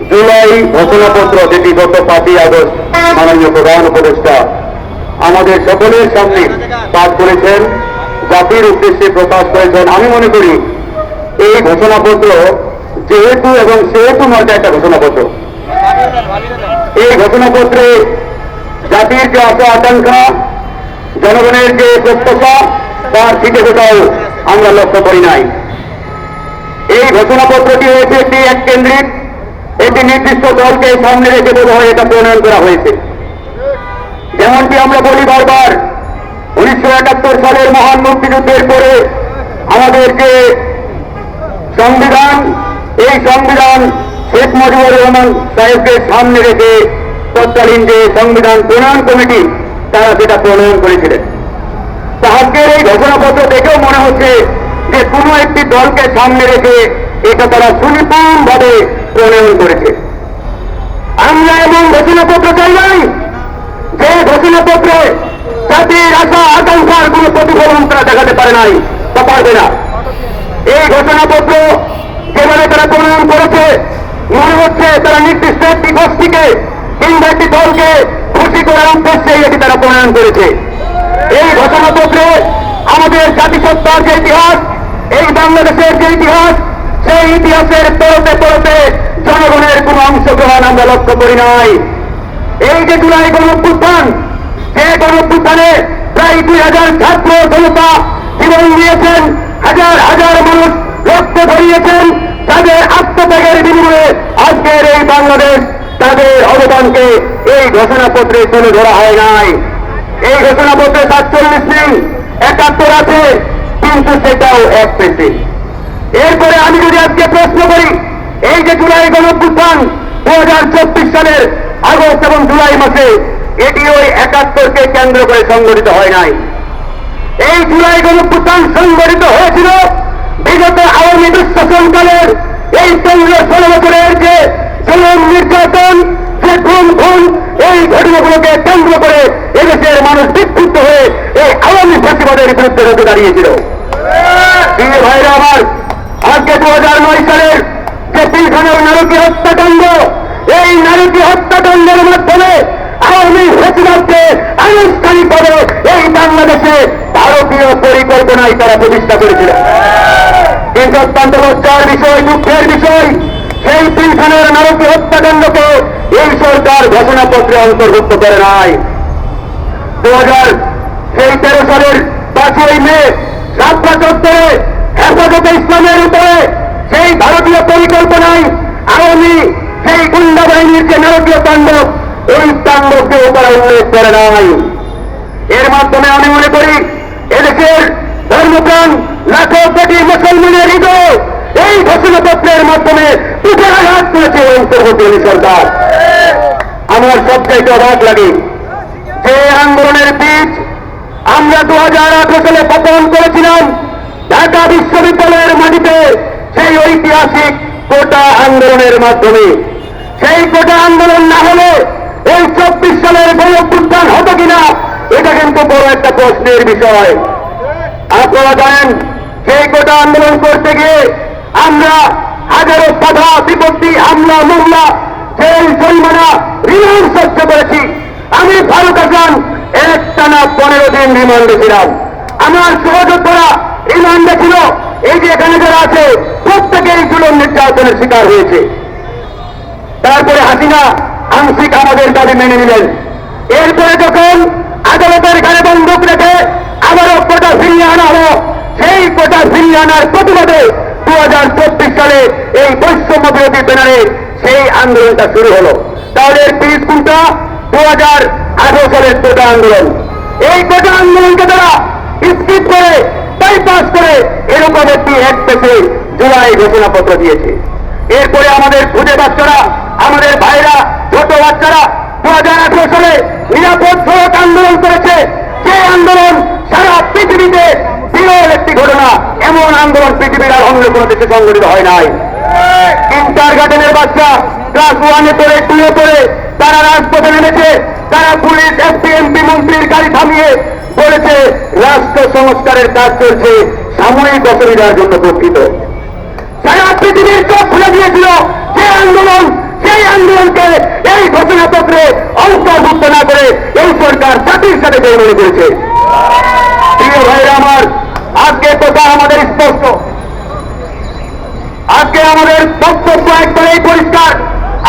জুলাই ঘোষণাপত্র, যেটি গত 5ই আগস্ট মাননীয় প্রধান উপদেষ্টা আমাদের সকলের সামনে পাঠ করেছেন, জাতির উদ্দেশ্যে প্রকাশ করেছেন, আমি মনে করি এই ঘোষণাপত্র যেহেতু এবং সেহেতু নয় একটা ঘোষণাপত্র। এই ঘোষণাপত্রে জাতির যে আশা আকাঙ্ক্ষা, জনগণের যে প্রত্যাশা, তার থেকে কোথাও আমরা লক্ষ্য করি নাই। এই ঘোষণাপত্রটি হয়েছে একটি এককেন্দ্রিক, একটি নির্দিষ্ট দলকে সামনে রেখে বোধ হয় এটা প্রণয়ন করা হয়েছে। যেমনটি আমরা বলি বারবার, 1971 সালের মহান মুক্তিযুদ্ধের পরে আমাদের যে সংবিধান, এই সংবিধান শেখ মুজিবুর রহমান সাহেবকে সামনে রেখে তৎকালীন যে সংবিধান প্রণয়ন কমিটি, তারা সেটা প্রণয়ন করেছিলেন। আজকের এই ঘোষণাপত্র দেখেও মনে হচ্ছে যে কোনো একটি দলকে সামনে রেখে এটা তারা সুনিপুণভাবে প্রণয়ন করেছে। আমরা এমন ঘোষণাপত্র চাই নাই যে ঘোষণাপত্রে জাতির আশা আকাঙ্ক্ষার কোন প্রতিফলন তারা দেখাতে পারে নাই বা পারবে না। এই ঘোষণাপত্র যেভাবে তারা প্রণয়ন করেছে, মনে হচ্ছে তারা নির্দিষ্ট একটি গোষ্ঠীকে কিংবা একটি দলকে খুশি করার উদ্দেশ্যে এটি তারা প্রণয়ন করেছে। এই ঘোষণাপত্রে আমাদের জাতিসত্তার যে ইতিহাস, এই বাংলাদেশের যে ইতিহাস, সেই ইতিহাসের পরতে পরতে জনগণের কোন অংশগ্রহণ আমরা লক্ষ্য করি নাই। এই যে জুলাই গণঅভ্যুত্থান, যে গণঅভ্যুত্থানে প্রায় 2000 ছাত্র জনতা জীবন দিয়েছেন, হাজার হাজার মানুষ রক্ত ধরিয়েছেন, তাদের আত্মত্যাগের বিনিময়ে আজকের এই বাংলাদেশ, তাদের অবদানকে এই ঘোষণাপত্রে তুলে ধরা হয় নাই। এই ঘোষণাপত্রে 47 নেই, 71 আছে, কিন্তু সেটাও 1 পেছে। এরপরে আমি যদি আজকে প্রশ্ন করি, এই যে জুলাই গণঅভ্যুত্থান 2024 সালের আগস্ট এবং জুলাই মাসে, এটি ওই 71কে কেন্দ্র করে সংগঠিত হয় নাই। এই জুলাই গণঅভ্যুত্থান সংগঠিত হয়েছিল বিগত আওয়ামী দুঃশাসনকালের এই 15-16 বছরের যে জুলুম নির্যাতন, যে খুন, এই ঘটনাগুলোকে কেন্দ্র করে এদেশের মানুষ বিক্ষুব্ধ হয়ে এই আওয়ামী ফ্যাসিবাদের বিরুদ্ধে রুখে দাঁড়িয়েছিল। প্রিয় ভাইরা আমার, আজকে 2009 সালের যে পিলখানার নারকীয় হত্যাকাণ্ড, এই নারকীয় হত্যাকাণ্ডের মাধ্যমে আওয়ামী ফ্যাসিবাদকে আনুষ্ঠানিকভাবে এই বাংলাদেশে ভারতীয় পরিকল্পনায় তারা প্রতিষ্ঠা করেছিল। কিন্তু অত্যন্ত লজ্জার বিষয়, দুঃখের বিষয়, সেই পিলখানার নারকীয় হত্যাকাণ্ডকে এই সরকার ঘোষণাপত্রে অন্তর্ভুক্ত করে নাই। 2013 সালের 5ই মে শাপলা চত্বরে হেফাজতে ইসলামের উপরে সেই ভারতীয় পরিকল্পনায় আওয়ামী সেই গুন্ডা বাহিনীর যে নারকীয় তাণ্ডব, এই তাণ্ডবকেও তারা উল্লেখ করে নাই। এর মাধ্যমে আমি মনে করি এদেশের ধর্মপ্রাণ লাখো কোটি মুসলমানের হৃদয় এই ঘোষণাপত্রের মাধ্যমে কুঠারাঘাত করেছে অন্তর্বর্তী সরকার। আমার সবচাইতে অবাক লাগে যে আন্দোলনের বীজ আমরা 2018 সালে বপন করেছিলাম ঢাকা বিশ্ববিদ্যালয়ের মাটিতে, সেই ঐতিহাসিক কোটা আন্দোলনের মাধ্যমে। সেই কোটা আন্দোলন না হলে এই 24 সালের গণঅভ্যুত্থান হতো কিনা, এটা কিন্তু বড় একটা প্রশ্নের বিষয়। আপনারা জানেন, সেই কোটা আন্দোলন করতে গিয়ে আমরা হাজারো বাধা বিপত্তি, হামলা মামলা, জেল জরিমানা, রিমান্ড সহ্য করেছি। আমি ফারুক হাসান একটানা 15 দিন রিমান্ডে ছিলাম। আমার সহযোদ্ধারা রিমান্ডে ছিল। এই যে এখানে যারা আছে প্রত্যেকেই জুলুম নির্যাতনের শিকার হয়েছে। তারপরে হাসিনা আংশিক আমাদের দাবি মেনে নিলেন। এরপরে যখন আদালতের গায়ে বন্দুক রেখে আবারও কোটা ফিরিয়ে আনা হলো, সেই কোটা ফিরিয়ে আনার প্রতিবাদে 2024 সালে এই বৈষম্য বিরোধী ব্যানারে সেই আন্দোলনটা শুরু হলো। তাহলে এর বীজ কোনটা? 2018 সালের কোটা আন্দোলন। এই কোটা আন্দোলনকে তারা স্কিপ করে, বাইপাস করে এরকম একটি 1 পেছে জুলাই ঘোষণাপত্র দিয়েছে। এরপরে আমাদের খুদে বাচ্চারা, আমাদের ভাইরা, ছোট বাচ্চারা 2018 সালে নিরাপদ সড়ক আন্দোলন করেছে। যে আন্দোলন সারা পৃথিবীতে বিরল একটি ঘটনা, এমন আন্দোলন পৃথিবীর আর অন্য কোনো দেশে সংগঠিত হয় নাই। কিন্ডারগার্টেনের বাচ্চা ক্লাস 1-এ পড়ে, 2-এ পড়ে তারা রাজপথে নেমেছে। তারা পুলিশ, এসপি, এমপি মন্ত্রীর গাড়ি থামিয়ে বলেছে রাষ্ট্র সংস্কারের কাজ চলছে, সাময়িক অসুবিধার জন্য প্রকৃত। সারা পৃথিবীর চোখ খুলে দিয়েছিল যে আন্দোলন ঘোষণাপত্রে অন্তর্ভুক্ত না করে এই সরকার জাতির সাথে বেইমানি করেছে। প্রিয় ভাইরা আমার, আজকে কথা আমাদের স্পষ্ট, আজকে আমাদের বক্তব্য একবারেই পরিষ্কার।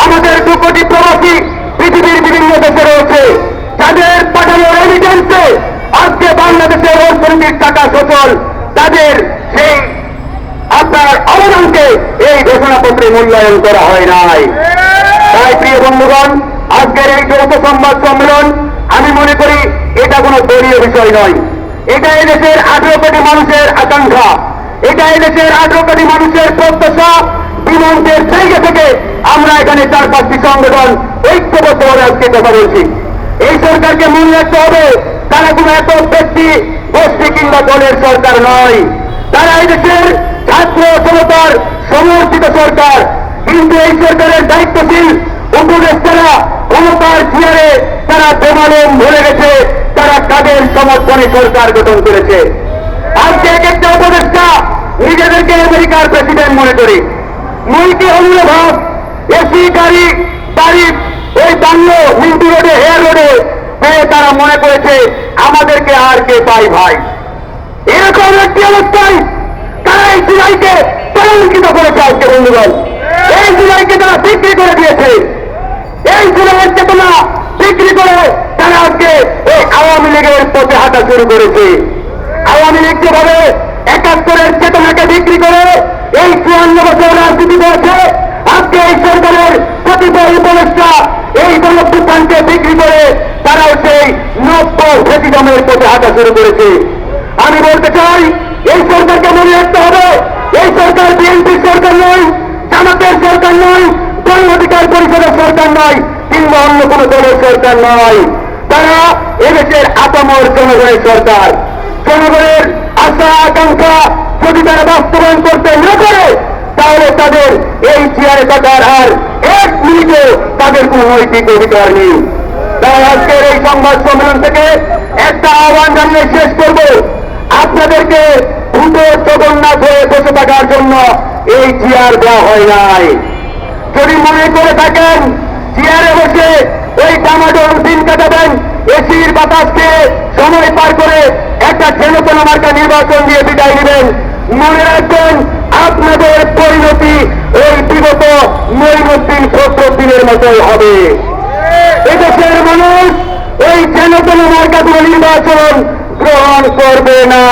আমাদের 2 কোটি প্রবাসী পৃথিবীর বিভিন্ন দেশে রয়েছে, যাদের পাঠানো রেমিটেন্সে আজকে বাংলাদেশের অর্থনীতির টাকা সচল, তাদের সেই আপনার অবদানকে এই ঘোষণাপত্রে মূল্যায়ন করা হয় নাই। তাই প্রিয় বন্ধুগণ, আজকের এই যৌথ সংবাদ সম্মেলন আমি মনে করি এটা কোনো দলীয় বিষয় নয়। এটা এদেশের 18 কোটি মানুষের আকাঙ্ক্ষা, এটা এদেশের 18 কোটি মানুষের প্রত্যাশা। বিমন্ত্রের জায়গা থেকে আমরা এখানে 4-5টি সংগঠন ঐক্যবদ্ধভাবে আজকে কথা বলছি। এই সরকারকে মনে রাখতে হবে, তারা কোনো এত ব্যক্তি গোষ্ঠী কিংবা দলের সরকার নয়। তারা এদেশের ছাত্র জনতার সমর্থিত সরকার। কিন্তু এই সরকারের দায়িত্বশীল উপদেষ্টারা ক্ষমতার চেয়ারে তারা বেমালুম ভুলে গেছে তারা কাদের সমর্থনে সরকার গঠন করেছে। আজকে এক একটা উপদেষ্টা নিজেদেরকে আমেরিকার প্রেসিডেন্ট মনে করে, মুইকে অনুভব এসি গাড়ি বাড়ি ওই বাংলো মিন্টু রোডে হেয়ার রোডে পেয়ে তারা মনে করেছে আমাদেরকে আর কে পাই ভাই। এরকম একটি অবস্থায় তারা এই জুলাইকে কলঙ্কিত করেছে। আজকে বন্ধুগণ, এই জুলাইকে তারা বিক্রি করে দিয়েছে। এই জুলাইয়ের চেতনা বিক্রি করে তারা আজকে এই আওয়ামী লীগের পথে হাঁটা শুরু করেছে। আওয়ামী লীগ যেভাবে 71-এর চেতনাকে বিক্রি করে এই 54 বছর রাজনীতি করেছে, আজকে এই সরকারের কতিপয় উপদেষ্টা এই গণঅভ্যুত্থানকে বিক্রি করে তারাও সেই 90 ফ্যাসিজমের পথে হাঁটা শুরু করেছে। আমি বলতে চাই, এই সরকারকে মনে রাখতে হবে, এই সরকার বিএনপির সরকার নয়, জামাতের সরকার নয়, গণ অধিকার পরিষদের সরকার নয়, কিংবা অন্য কোন দলের সরকার নয়। তারা এদেশের আপামর জনগণের সরকার। জনগণের আশা আকাঙ্ক্ষা যদি তারা বাস্তবায়ন করতে না করে, তাহলে তাদের এই চেয়ারে থাকার আর 1 মিনিটও তাদের কোন নৈতিক অধিকার নেই। তাই আজকের এই সংবাদ সম্মেলন থেকে একটা আহ্বান জানিয়ে শেষ করব, আপনাদেরকে দ্রুত জগন্নাথ হয়ে বসে থাকার জন্য এই চেয়ার দেওয়া হয় নাই। যদি মনে করে থাকেন চেয়ারে বসে ওই টামাটোর দিন কাটাবেন, এসির বাতাসকে সময় পার করে একটা যেন মার্কা নির্বাচন দিয়ে বিদায় নেবেন, মনে রাখবেন আপনাদের পরিণতি ওই বিগত মঈনুদ্দিন ফখরুদ্দিনের মতোই হবে। এদেশের মানুষ ওই যেন মার্কাগুলো নির্বাচন গ্রহণ করবে না।